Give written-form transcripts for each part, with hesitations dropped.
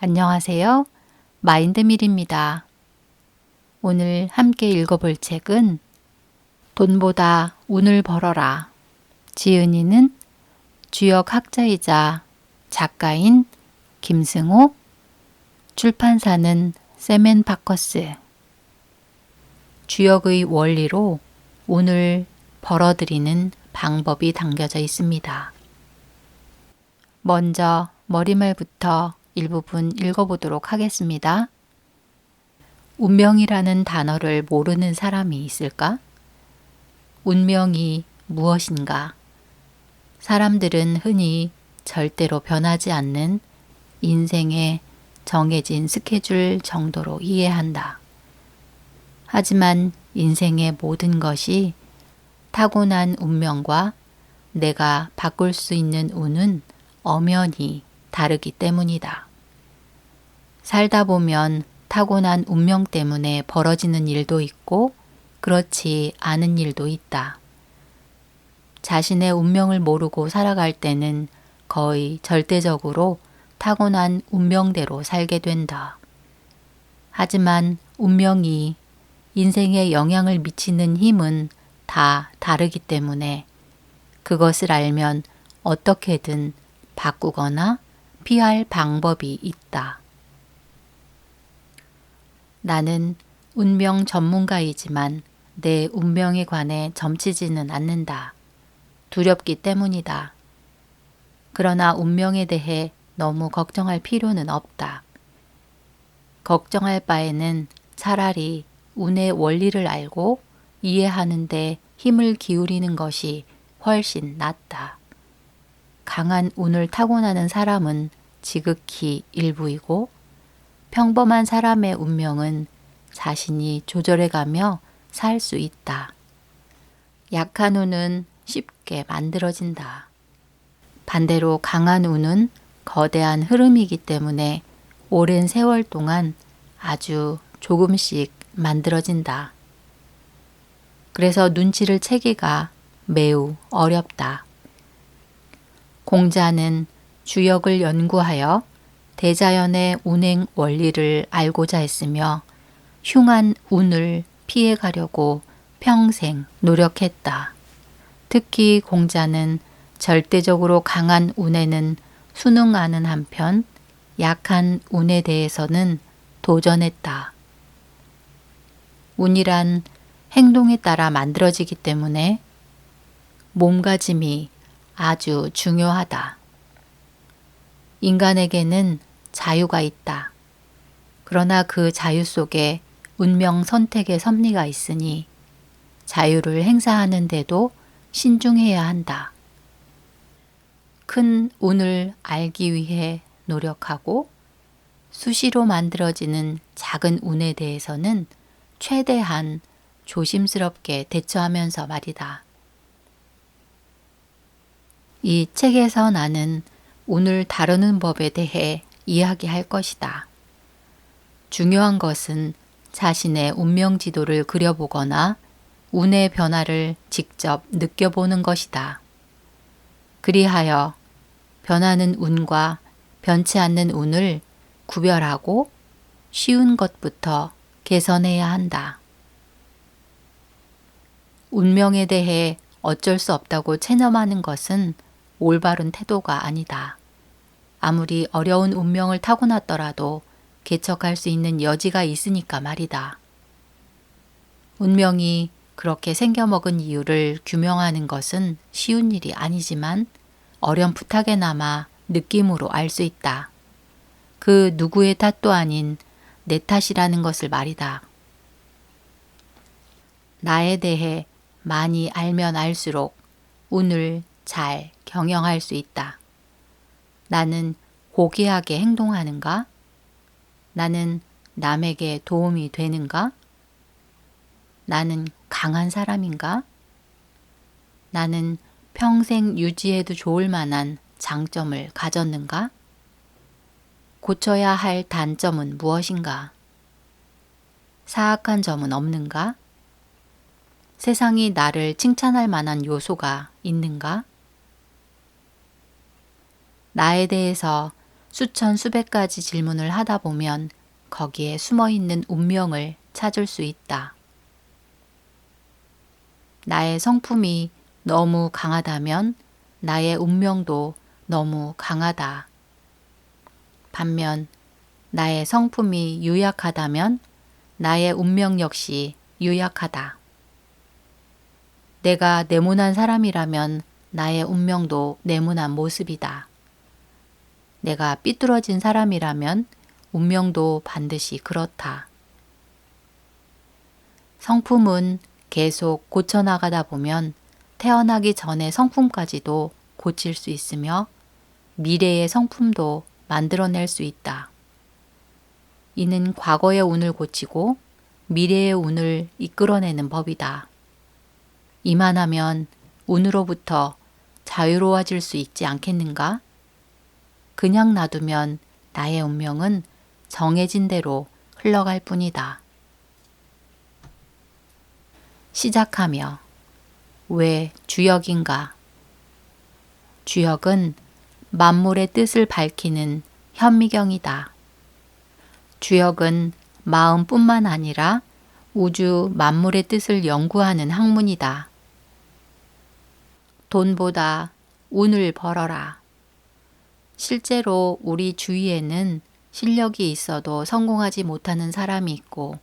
안녕하세요. 마인드밀입니다. 오늘 함께 읽어볼 책은 돈보다 운을 벌어라. 지은이는 주역 학자이자 작가인 김승호, 출판사는 세멘파커스. 주역의 원리로 운을 벌어들이는 방법이 담겨져 있습니다. 먼저 머리말부터 일부분 읽어보도록 하겠습니다. 운명이라는 단어를 모르는 사람이 있을까? 운명이 무엇인가? 사람들은 흔히 절대로 변하지 않는 인생의 정해진 스케줄 정도로 이해한다. 하지만 인생의 모든 것이 타고난 운명과 내가 바꿀 수 있는 운은 엄연히 다르기 때문이다. 살다 보면 타고난 운명 때문에 벌어지는 일도 있고 그렇지 않은 일도 있다. 자신의 운명을 모르고 살아갈 때는 거의 절대적으로 타고난 운명대로 살게 된다. 하지만 운명이 인생에 영향을 미치는 힘은 다 다르기 때문에 그것을 알면 어떻게든 바꾸거나 피할 방법이 있다. 나는 운명 전문가이지만 내 운명에 관해 점치지는 않는다. 두렵기 때문이다. 그러나 운명에 대해 너무 걱정할 필요는 없다. 걱정할 바에는 차라리 운의 원리를 알고 이해하는데 힘을 기울이는 것이 훨씬 낫다. 강한 운을 타고나는 사람은 지극히 일부이고 평범한 사람의 운명은 자신이 조절해가며 살 수 있다. 약한 운은 쉽게 만들어진다. 반대로 강한 운은 거대한 흐름이기 때문에 오랜 세월 동안 아주 조금씩 만들어진다. 그래서 눈치를 채기가 매우 어렵다. 공자는 주역을 연구하여 대자연의 운행 원리를 알고자 했으며 흉한 운을 피해가려고 평생 노력했다. 특히 공자는 절대적으로 강한 운에는 순응하는 한편 약한 운에 대해서는 도전했다. 운이란 행동에 따라 만들어지기 때문에 몸가짐이 아주 중요하다. 인간에게는 자유가 있다. 그러나 그 자유 속에 운명 선택의 섭리가 있으니 자유를 행사하는데도 신중해야 한다. 큰 운을 알기 위해 노력하고 수시로 만들어지는 작은 운에 대해서는 최대한 조심스럽게 대처하면서 말이다. 이 책에서 나는 운을 다루는 법에 대해 이야기할 것이다. 중요한 것은 자신의 운명 지도를 그려보거나 운의 변화를 직접 느껴보는 것이다. 그리하여 변하는 운과 변치 않는 운을 구별하고 쉬운 것부터 개선해야 한다. 운명에 대해 어쩔 수 없다고 체념하는 것은 올바른 태도가 아니다. 아무리 어려운 운명을 타고났더라도 개척할 수 있는 여지가 있으니까 말이다. 운명이 그렇게 생겨먹은 이유를 규명하는 것은 쉬운 일이 아니지만 어렴풋하게나마 느낌으로 알 수 있다. 그 누구의 탓도 아닌 내 탓이라는 것을 말이다. 나에 대해 많이 알면 알수록 운을 잘 경영할 수 있다. 나는 고귀하게 행동하는가? 나는 남에게 도움이 되는가? 나는 강한 사람인가? 나는 평생 유지해도 좋을 만한 장점을 가졌는가? 고쳐야 할 단점은 무엇인가? 사악한 점은 없는가? 세상이 나를 칭찬할 만한 요소가 있는가? 나에 대해서 수천 수백 가지 질문을 하다 보면 거기에 숨어 있는 운명을 찾을 수 있다. 나의 성품이 너무 강하다면 나의 운명도 너무 강하다. 반면 나의 성품이 유약하다면 나의 운명 역시 유약하다. 내가 네모난 사람이라면 나의 운명도 네모난 모습이다. 내가 삐뚤어진 사람이라면 운명도 반드시 그렇다. 성품은 계속 고쳐나가다 보면 태어나기 전의 성품까지도 고칠 수 있으며 미래의 성품도 만들어낼 수 있다. 이는 과거의 운을 고치고 미래의 운을 이끌어내는 법이다. 이만하면 운으로부터 자유로워질 수 있지 않겠는가? 그냥 놔두면 나의 운명은 정해진 대로 흘러갈 뿐이다. 시작하며 왜 주역인가? 주역은 만물의 뜻을 밝히는 현미경이다. 주역은 마음뿐만 아니라 우주 만물의 뜻을 연구하는 학문이다. 돈보다 운을 벌어라. 실제로 우리 주위에는 실력이 있어도 성공하지 못하는 사람이 있고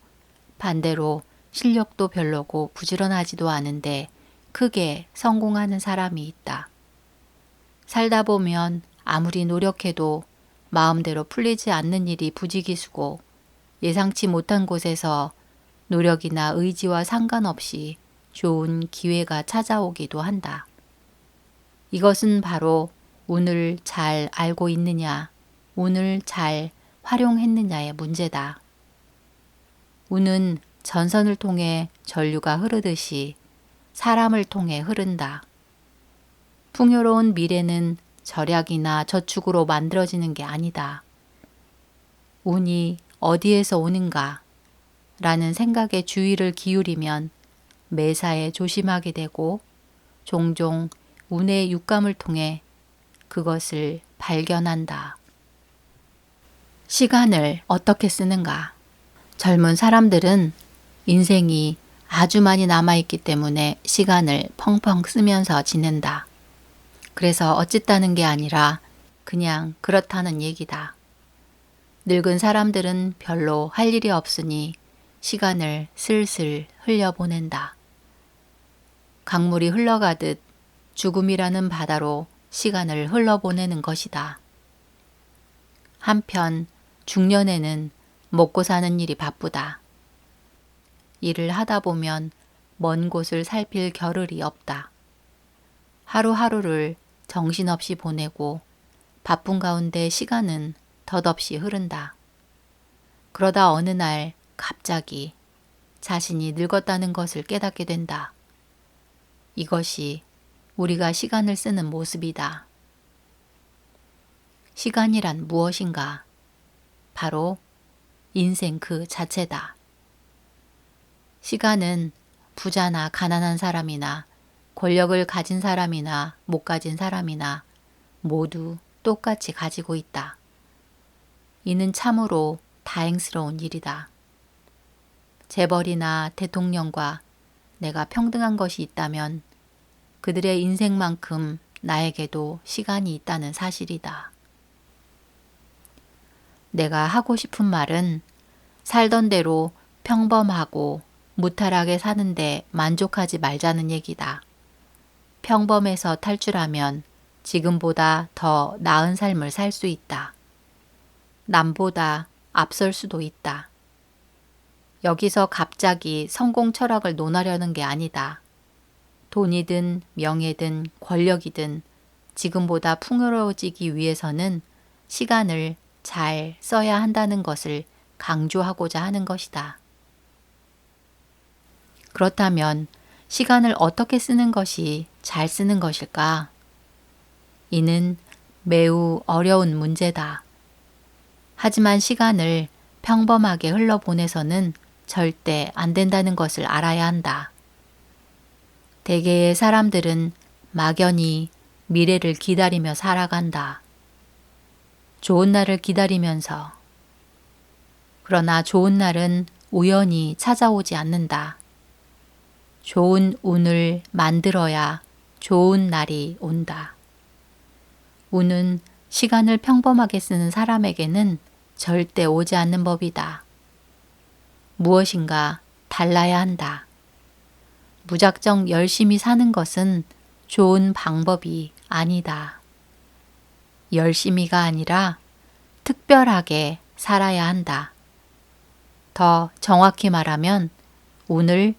반대로 실력도 별로고 부지런하지도 않은데 크게 성공하는 사람이 있다. 살다 보면 아무리 노력해도 마음대로 풀리지 않는 일이 부지기수고 예상치 못한 곳에서 노력이나 의지와 상관없이 좋은 기회가 찾아오기도 한다. 이것은 바로 운을 잘 알고 있느냐, 운을 잘 활용했느냐의 문제다. 운은 전선을 통해 전류가 흐르듯이 사람을 통해 흐른다. 풍요로운 미래는 절약이나 저축으로 만들어지는 게 아니다. 운이 어디에서 오는가? 라는 생각에 주의를 기울이면 매사에 조심하게 되고 종종 운의 육감을 통해 그것을 발견한다. 시간을 어떻게 쓰는가? 젊은 사람들은 인생이 아주 많이 남아있기 때문에 시간을 펑펑 쓰면서 지낸다. 그래서 어쨌다는 게 아니라 그냥 그렇다는 얘기다. 늙은 사람들은 별로 할 일이 없으니 시간을 슬슬 흘려보낸다. 강물이 흘러가듯 죽음이라는 바다로 시간을 흘러보내는 것이다. 한편 중년에는 먹고 사는 일이 바쁘다. 일을 하다 보면 먼 곳을 살필 겨를이 없다. 하루하루를 정신없이 보내고 바쁜 가운데 시간은 덧없이 흐른다. 그러다 어느 날 갑자기 자신이 늙었다는 것을 깨닫게 된다. 이것이 우리가 시간을 쓰는 모습이다. 시간이란 무엇인가? 바로 인생 그 자체다. 시간은 부자나 가난한 사람이나 권력을 가진 사람이나 못 가진 사람이나 모두 똑같이 가지고 있다. 이는 참으로 다행스러운 일이다. 재벌이나 대통령과 내가 평등한 것이 있다면 그들의 인생만큼 나에게도 시간이 있다는 사실이다. 내가 하고 싶은 말은 살던 대로 평범하고 무탈하게 사는데 만족하지 말자는 얘기다. 평범에서 탈출하면 지금보다 더 나은 삶을 살 수 있다. 남보다 앞설 수도 있다. 여기서 갑자기 성공 철학을 논하려는 게 아니다. 돈이든 명예든 권력이든 지금보다 풍요로워지기 위해서는 시간을 잘 써야 한다는 것을 강조하고자 하는 것이다. 그렇다면 시간을 어떻게 쓰는 것이 잘 쓰는 것일까? 이는 매우 어려운 문제다. 하지만 시간을 평범하게 흘러보내서는 절대 안 된다는 것을 알아야 한다. 대개의 사람들은 막연히 미래를 기다리며 살아간다. 좋은 날을 기다리면서. 그러나 좋은 날은 우연히 찾아오지 않는다. 좋은 운을 만들어야 좋은 날이 온다. 운은 시간을 평범하게 쓰는 사람에게는 절대 오지 않는 법이다. 무엇인가 달라야 한다. 무작정 열심히 사는 것은 좋은 방법이 아니다. 열심히가 아니라 특별하게 살아야 한다. 더 정확히 말하면 운을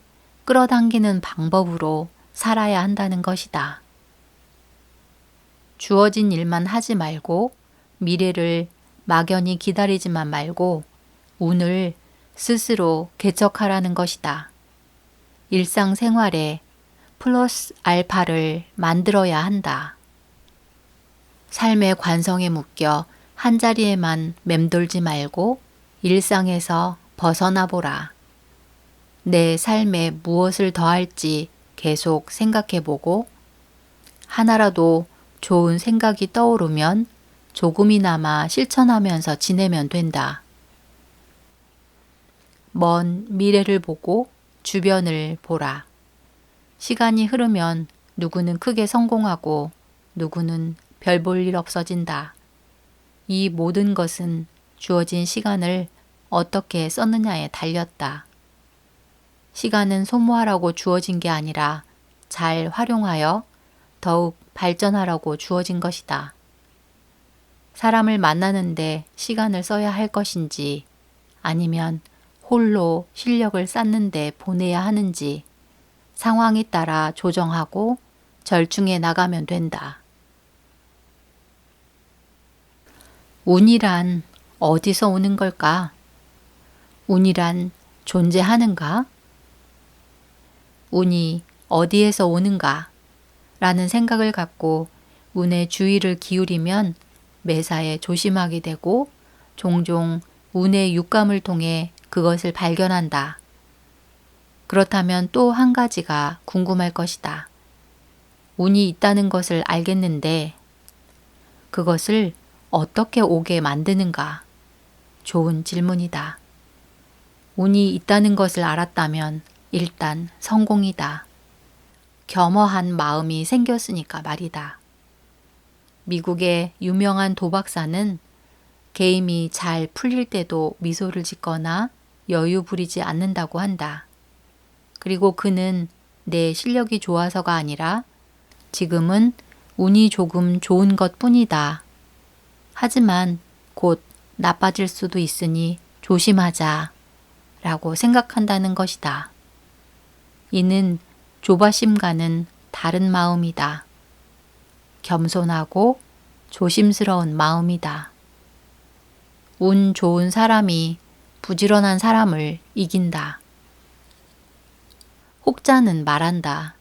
끌어당기는 방법으로 살아야 한다는 것이다. 주어진 일만 하지 말고 미래를 막연히 기다리지만 말고 운을 스스로 개척하라는 것이다. 일상생활에 플러스 알파를 만들어야 한다. 삶의 관성에 묶여 한자리에만 맴돌지 말고 일상에서 벗어나 보라. 내 삶에 무엇을 더할지 계속 생각해 보고 하나라도 좋은 생각이 떠오르면 조금이나마 실천하면서 지내면 된다. 먼 미래를 보고 주변을 보라. 시간이 흐르면 누구는 크게 성공하고 누구는 별 볼 일 없어진다. 이 모든 것은 주어진 시간을 어떻게 썼느냐에 달렸다. 시간은 소모하라고 주어진 게 아니라 잘 활용하여 더욱 발전하라고 주어진 것이다. 사람을 만나는데 시간을 써야 할 것인지 아니면 홀로 실력을 쌓는데 보내야 하는지 상황에 따라 조정하고 절충해 나가면 된다. 운이란 어디서 오는 걸까? 운이란 존재하는가? 운이 어디에서 오는가? 라는 생각을 갖고 운에 주의를 기울이면 매사에 조심하게 되고 종종 운의 육감을 통해 그것을 발견한다. 그렇다면 또 한 가지가 궁금할 것이다. 운이 있다는 것을 알겠는데 그것을 어떻게 오게 만드는가? 좋은 질문이다. 운이 있다는 것을 알았다면 일단 성공이다. 겸허한 마음이 생겼으니까 말이다. 미국의 유명한 도박사는 게임이 잘 풀릴 때도 미소를 짓거나 여유 부리지 않는다고 한다. 그리고 그는 내 실력이 좋아서가 아니라 지금은 운이 조금 좋은 것 뿐이다. 하지만 곧 나빠질 수도 있으니 조심하자 라고 생각한다는 것이다. 이는 조바심과는 다른 마음이다. 겸손하고 조심스러운 마음이다. 운 좋은 사람이 부지런한 사람을 이긴다. 혹자는 말한다.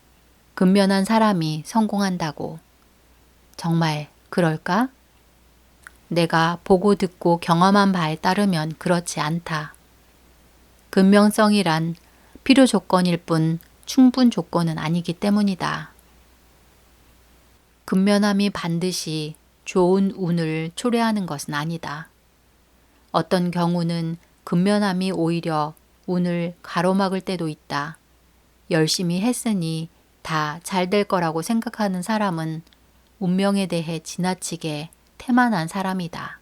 근면한 사람이 성공한다고. 정말 그럴까? 내가 보고 듣고 경험한 바에 따르면 그렇지 않다. 근면성이란 필요 조건일 뿐 충분 조건은 아니기 때문이다. 근면함이 반드시 좋은 운을 초래하는 것은 아니다. 어떤 경우는 근면함이 오히려 운을 가로막을 때도 있다. 열심히 했으니 다 잘 될 거라고 생각하는 사람은 운명에 대해 지나치게 태만한 사람이다.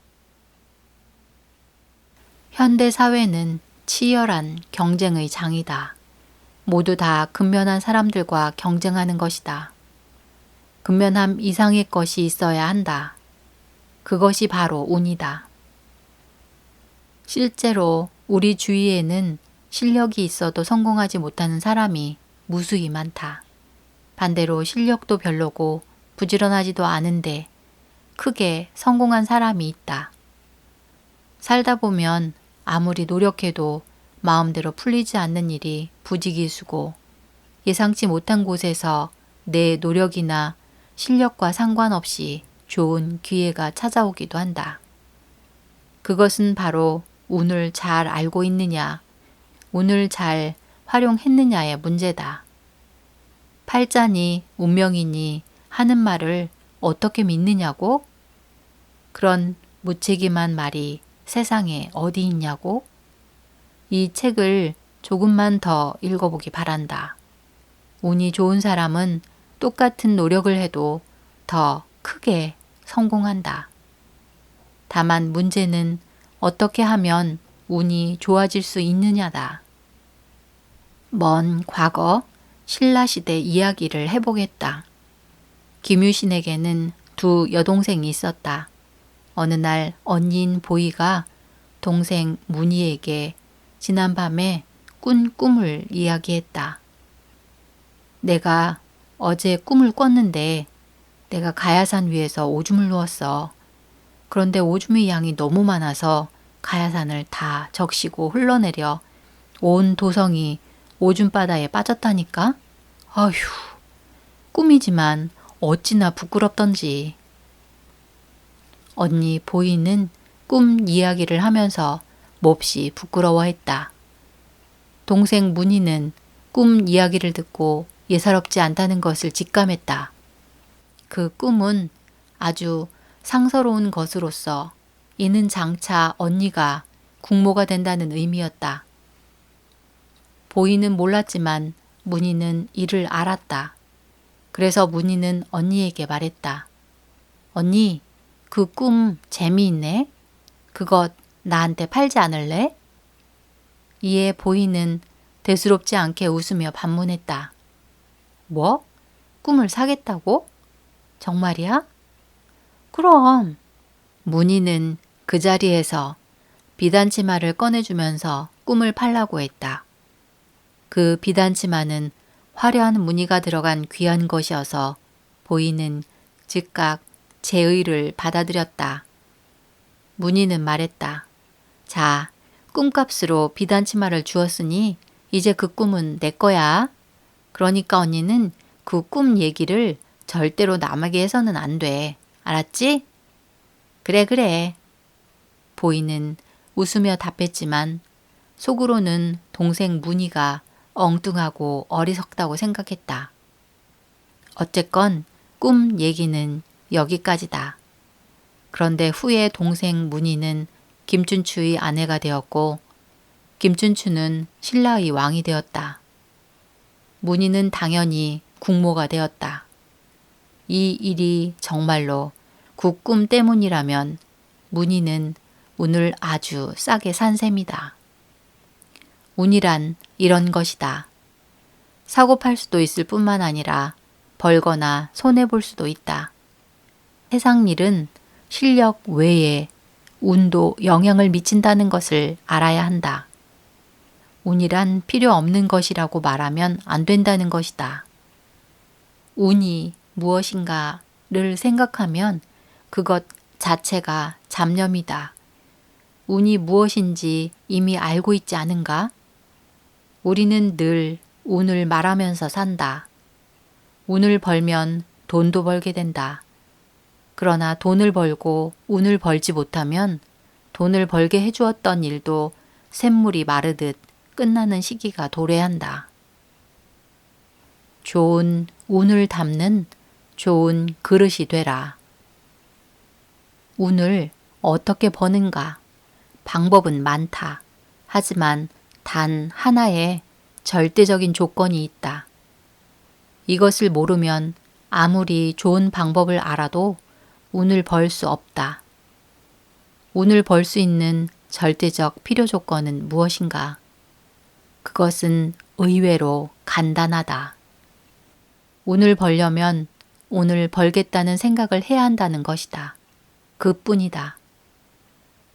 현대 사회는 치열한 경쟁의 장이다. 모두 다 근면한 사람들과 경쟁하는 것이다. 근면함 이상의 것이 있어야 한다. 그것이 바로 운이다. 실제로 우리 주위에는 실력이 있어도 성공하지 못하는 사람이 무수히 많다. 반대로 실력도 별로고 부지런하지도 않은데 크게 성공한 사람이 있다. 살다 보면 아무리 노력해도 마음대로 풀리지 않는 일이 부지기수고 예상치 못한 곳에서 내 노력이나 실력과 상관없이 좋은 기회가 찾아오기도 한다. 그것은 바로 운을 잘 알고 있느냐, 운을 잘 활용했느냐의 문제다. 팔자니 운명이니 하는 말을 어떻게 믿느냐고? 그런 무책임한 말이 세상에 어디 있냐고? 이 책을 조금만 더 읽어보기 바란다. 운이 좋은 사람은 똑같은 노력을 해도 더 크게 성공한다. 다만 문제는 어떻게 하면 운이 좋아질 수 있느냐다. 먼 과거 신라시대 이야기를 해보겠다. 김유신에게는 두 여동생이 있었다. 어느 날 언니인 보이가 동생 문희에게 지난밤에 꾼 꿈을 이야기했다. 내가 어제 꿈을 꿨는데 내가 가야산 위에서 오줌을 누웠어. 그런데 오줌의 양이 너무 많아서 가야산을 다 적시고 흘러내려 온 도성이 오줌바다에 빠졌다니까? 아휴, 꿈이지만 어찌나 부끄럽던지. 언니 보이는 꿈 이야기를 하면서 몹시 부끄러워했다. 동생 문희는 꿈 이야기를 듣고 예사롭지 않다는 것을 직감했다. 그 꿈은 아주 상서로운 것으로서 이는 장차 언니가 국모가 된다는 의미였다. 보이는 몰랐지만 문희는 이를 알았다. 그래서 문희는 언니에게 말했다. 언니, 그 꿈 재미있네? 그것 나한테 팔지 않을래? 이에 보이는 대수롭지 않게 웃으며 반문했다. 뭐? 꿈을 사겠다고? 정말이야? 그럼. 문희는 그 자리에서 비단치마를 꺼내주면서 꿈을 팔라고 했다. 그 비단치마는 화려한 무늬가 들어간 귀한 것이어서 보이는 즉각 제의를 받아들였다. 문희는 말했다. 자, 꿈값으로 비단치마를 주었으니 이제 그 꿈은 내 거야. 그러니까 언니는 그 꿈 얘기를 절대로 남에게 해서는 안 돼. 알았지? 그래, 그래. 보이는 웃으며 답했지만 속으로는 동생 문희가 엉뚱하고 어리석다고 생각했다. 어쨌건 꿈 얘기는 여기까지다. 그런데 후에 동생 문희는 김춘추의 아내가 되었고 김춘추는 신라의 왕이 되었다. 문희는 당연히 국모가 되었다. 이 일이 정말로 그 꿈 때문이라면 문희는 운을 아주 싸게 산 셈이다. 운이란 이런 것이다. 사고 팔 수도 있을 뿐만 아니라 벌거나 손해볼 수도 있다. 세상 일은 실력 외에 운도 영향을 미친다는 것을 알아야 한다. 운이란 필요 없는 것이라고 말하면 안 된다는 것이다. 운이 무엇인가를 생각하면 그것 자체가 잡념이다. 운이 무엇인지 이미 알고 있지 않은가? 우리는 늘 운을 말하면서 산다. 운을 벌면 돈도 벌게 된다. 그러나 돈을 벌고 운을 벌지 못하면 돈을 벌게 해주었던 일도 샘물이 마르듯 끝나는 시기가 도래한다. 좋은 운을 담는 좋은 그릇이 되라. 운을 어떻게 버는가? 방법은 많다. 하지만 단 하나의 절대적인 조건이 있다. 이것을 모르면 아무리 좋은 방법을 알아도 운을 벌 수 없다. 운을 벌 수 있는 절대적 필요 조건은 무엇인가? 그것은 의외로 간단하다. 운을 벌려면 오늘 벌겠다는 생각을 해야 한다는 것이다. 그뿐이다.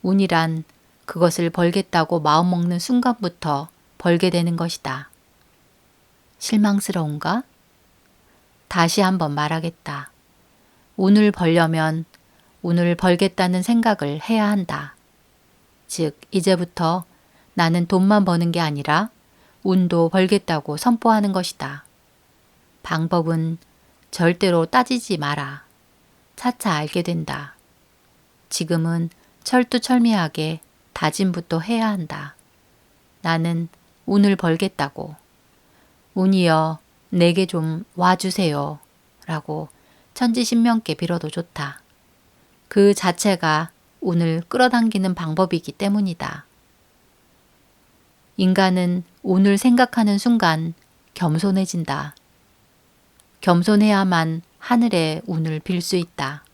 운이란 그것을 벌겠다고 마음먹는 순간부터 벌게 되는 것이다. 실망스러운가? 다시 한번 말하겠다. 운을 벌려면 운을 벌겠다는 생각을 해야 한다. 즉, 이제부터 나는 돈만 버는 게 아니라 운도 벌겠다고 선포하는 것이다. 방법은 절대로 따지지 마라. 차차 알게 된다. 지금은 철두철미하게 다짐부터 해야 한다. 나는 운을 벌겠다고. 운이여 내게 좀 와주세요. 라고 천지신명께 빌어도 좋다. 그 자체가 운을 끌어당기는 방법이기 때문이다. 인간은 운을 생각하는 순간 겸손해진다. 겸손해야만 하늘의 운을 빌 수 있다.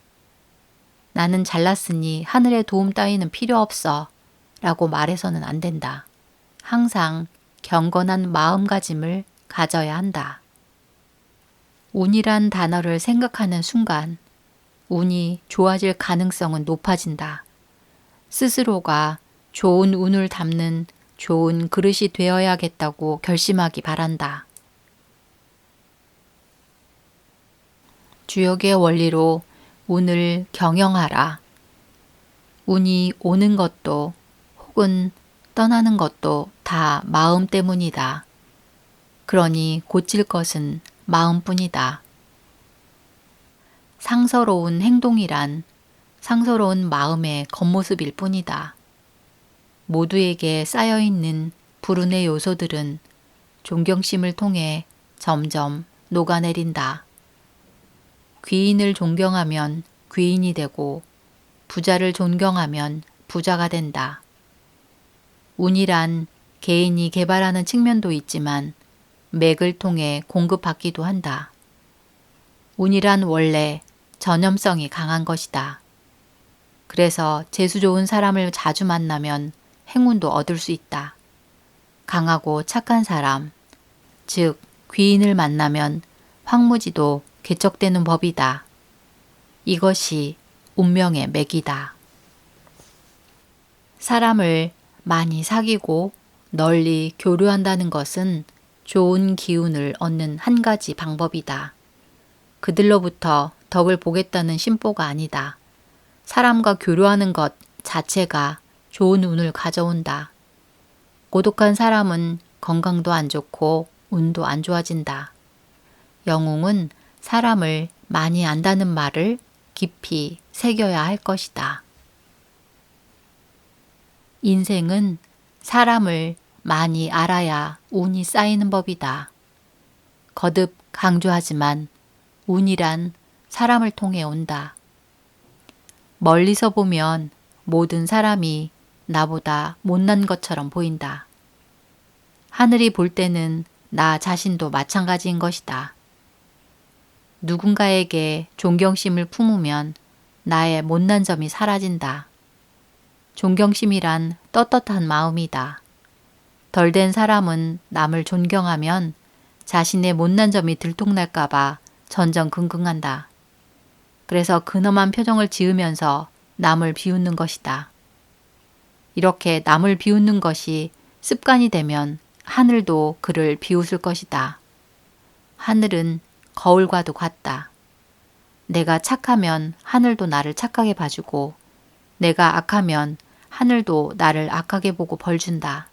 나는 잘났으니 하늘의 도움 따위는 필요 없어 라고 말해서는 안 된다. 항상 경건한 마음가짐을 가져야 한다. 운이란 단어를 생각하는 순간 운이 좋아질 가능성은 높아진다. 스스로가 좋은 운을 담는 좋은 그릇이 되어야겠다고 결심하기 바란다. 주역의 원리로 운을 경영하라. 운이 오는 것도 혹은 떠나는 것도 다 마음 때문이다. 그러니 고칠 것은 마음뿐이다. 상서로운 행동이란 상서로운 마음의 겉모습일 뿐이다. 모두에게 쌓여있는 불운의 요소들은 존경심을 통해 점점 녹아내린다. 귀인을 존경하면 귀인이 되고 부자를 존경하면 부자가 된다. 운이란 개인이 개발하는 측면도 있지만 맥을 통해 공급받기도 한다. 운이란 원래 전염성이 강한 것이다. 그래서 재수 좋은 사람을 자주 만나면 행운도 얻을 수 있다. 강하고 착한 사람, 즉 귀인을 만나면 황무지도 개척되는 법이다. 이것이 운명의 맥이다. 사람을 많이 사귀고 널리 교류한다는 것은 좋은 기운을 얻는 한 가지 방법이다. 그들로부터 덕을 보겠다는 심보가 아니다. 사람과 교류하는 것 자체가 좋은 운을 가져온다. 고독한 사람은 건강도 안 좋고 운도 안 좋아진다. 영웅은 사람을 많이 안다는 말을 깊이 새겨야 할 것이다. 인생은 사람을 많이 알아야 운이 쌓이는 법이다. 거듭 강조하지만 운이란 사람을 통해 온다. 멀리서 보면 모든 사람이 나보다 못난 것처럼 보인다. 하늘이 볼 때는 나 자신도 마찬가지인 것이다. 누군가에게 존경심을 품으면 나의 못난 점이 사라진다. 존경심이란 떳떳한 마음이다. 덜된 사람은 남을 존경하면 자신의 못난 점이 들통날까봐 전전긍긍한다. 그래서 근엄한 표정을 지으면서 남을 비웃는 것이다. 이렇게 남을 비웃는 것이 습관이 되면 하늘도 그를 비웃을 것이다. 하늘은 거울과도 같다. 내가 착하면 하늘도 나를 착하게 봐주고 내가 악하면 하늘도 나를 악하게 보고 벌준다.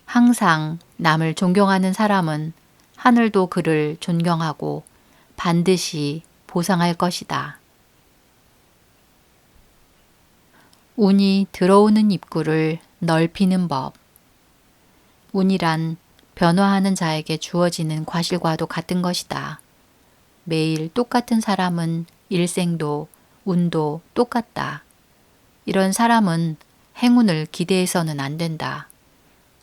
항상 남을 존경하는 사람은 하늘도 그를 존경하고 반드시 보상할 것이다. 운이 들어오는 입구를 넓히는 법. 운이란 변화하는 자에게 주어지는 과실과도 같은 것이다. 매일 똑같은 사람은 일생도 운도 똑같다. 이런 사람은 행운을 기대해서는 안 된다.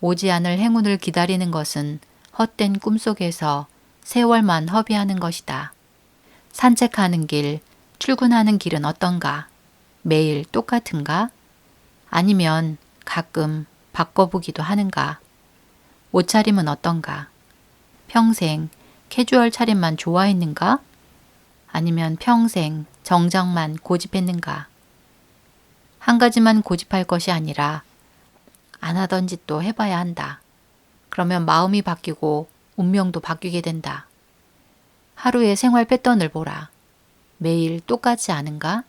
오지 않을 행운을 기다리는 것은 헛된 꿈속에서 세월만 허비하는 것이다. 산책하는 길, 출근하는 길은 어떤가? 매일 똑같은가? 아니면 가끔 바꿔보기도 하는가? 옷차림은 어떤가? 평생 캐주얼 차림만 좋아했는가? 아니면 평생 정장만 고집했는가? 한 가지만 고집할 것이 아니라 안 하던 짓도 해봐야 한다. 그러면 마음이 바뀌고 운명도 바뀌게 된다. 하루의 생활 패턴을 보라. 매일 똑같지 않은가?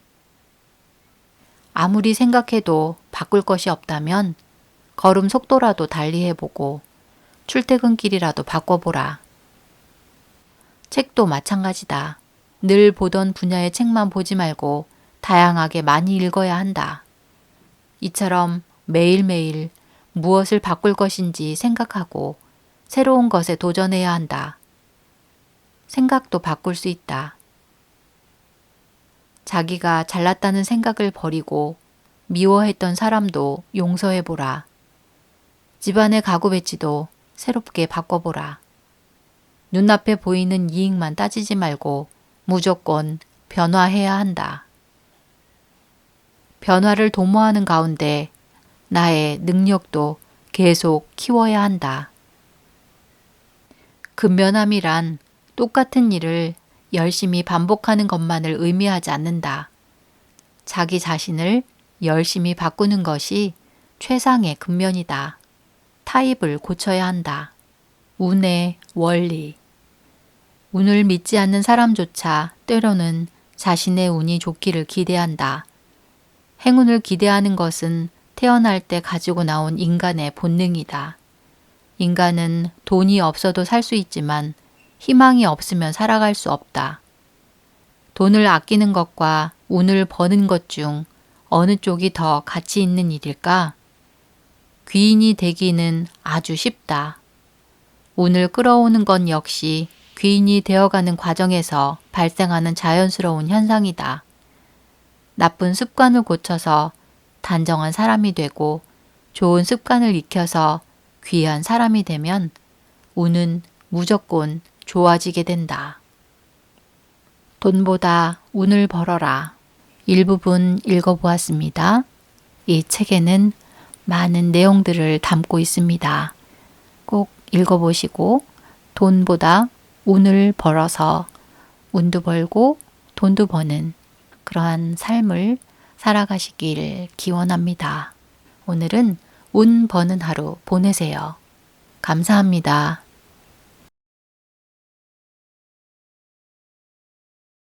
아무리 생각해도 바꿀 것이 없다면 걸음 속도라도 달리해보고 출퇴근길이라도 바꿔보라. 책도 마찬가지다. 늘 보던 분야의 책만 보지 말고 다양하게 많이 읽어야 한다. 이처럼 매일매일 무엇을 바꿀 것인지 생각하고 새로운 것에 도전해야 한다. 생각도 바꿀 수 있다. 자기가 잘났다는 생각을 버리고 미워했던 사람도 용서해보라. 집안의 가구 배치도 새롭게 바꿔보라. 눈앞에 보이는 이익만 따지지 말고 무조건 변화해야 한다. 변화를 도모하는 가운데 나의 능력도 계속 키워야 한다. 근면함이란 똑같은 일을 열심히 반복하는 것만을 의미하지 않는다. 자기 자신을 열심히 바꾸는 것이 최상의 근면이다. 타입을 고쳐야 한다. 운의 원리. 운을 믿지 않는 사람조차 때로는 자신의 운이 좋기를 기대한다. 행운을 기대하는 것은 태어날 때 가지고 나온 인간의 본능이다. 인간은 돈이 없어도 살 수 있지만 희망이 없으면 살아갈 수 없다. 돈을 아끼는 것과 운을 버는 것 중 어느 쪽이 더 가치 있는 일일까? 귀인이 되기는 아주 쉽다. 운을 끌어오는 건 역시 귀인이 되어가는 과정에서 발생하는 자연스러운 현상이다. 나쁜 습관을 고쳐서 단정한 사람이 되고 좋은 습관을 익혀서 귀한 사람이 되면 운은 무조건 좋아지게 된다. 돈보다 운을 벌어라. 일부분 읽어보았습니다. 이 책에는 많은 내용들을 담고 있습니다. 꼭 읽어보시고 돈보다 운을 벌어서 운도 벌고 돈도 버는 그러한 삶을 살아가시길 기원합니다. 오늘은 운 버는 하루 보내세요. 감사합니다.